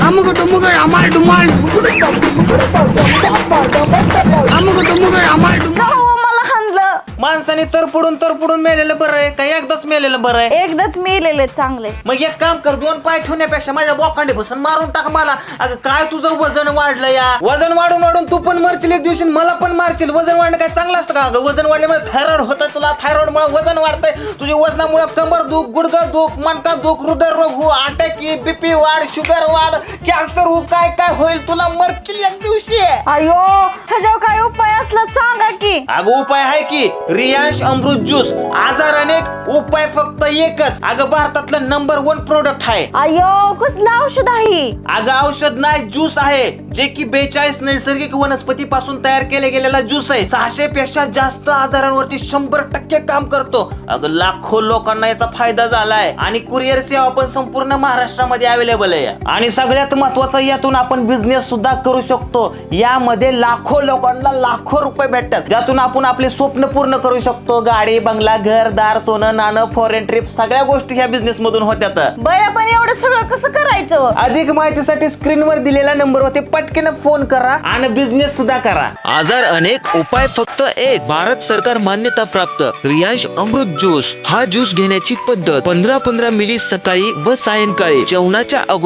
अमुक टुमुक अमाल डुमाल अमुक टुमुक अमाल डुमाल मला हाणलं. माणसाने तरपडून मेलेलं बरं आहे का एकदाच मेलेलं बरं आहे? एकदाच मेलेले चांगले. मग एक काम कर, 2 पाय ठेवण्यापेक्षा माझ्या बोकांडे बसून मारून टाक मला. अगं काय तुझं वजन वाढलं या, वजन वाढून तू पण मरशील एक दिवशी, मला पण मारशील. वजन वाढणं काय चांगलं असतं का? अगं वजन वाढल्यामुळे थायरॉइड होतं तुला, थायरॉइड मुळे वजन वाढतंय. तुझ्या वजनामुळे कंबर दुख, गुडघं दुख, मणका दुख, हृदयरोग हो, अटॅक, बीपी वाढ, शुगर वाढ, कॅन्सर हो, काय काय होईल तुला, मरशील एक दिवशी. अयो ह्याच्यावर काय उपाय असला सांगा की. अगं उपाय आहे की, रियांश अमृत ज्यूस. आजार अनेक, उपाय फक्त एकच. अगं भारतातलं नंबर 1 प्रोडक्ट आहे. अयो कसलं औषध आहे? अगं औषध नाही, ज्यूस आहे, जे की 42 नैसर्गिक वनस्पती पासून तयार केले गेलेला ज्यूस आहे. 600 पेक्षा जास्त आजारांवरती 100% काम करतो. अगं लाखो लोकांना याचा फायदा झालाय आणि कुरिअर सेवा पण संपूर्ण महाराष्ट्रामध्ये अवेलेबल आहे. आणि सगळ्यात महत्वाचं, यातून आपण बिझनेस सुद्धा करू शकतो. यामध्ये लाखो लोकांना लाखो रुपये भेटतात, ज्यातून आपण आपले स्वप्न पूर्ण करू शकतो. गाडी, बंगला, घरदार, सोनं नाणं, फॉरेन ट्रिप, सगळ्या गोष्टी ह्या बिझनेस मधून होत्यात. बया पण एवढं सगळं कसं करायचं? अधिक माहितीसाठी स्क्रीनवर दिलेल्या नंबरवरती पटकन फोन करा आणि बिझनेस सुद्धा करा. आजार अनेक, उपाय फक्त एक. भारत सरकार मान्यता प्राप्त रियांश अमृत ज्यूस. हा ज्यूस घेण्याची पद्धत 15-15 मिली सकाळी व सायंकाळी जेवणाच्या अगोदर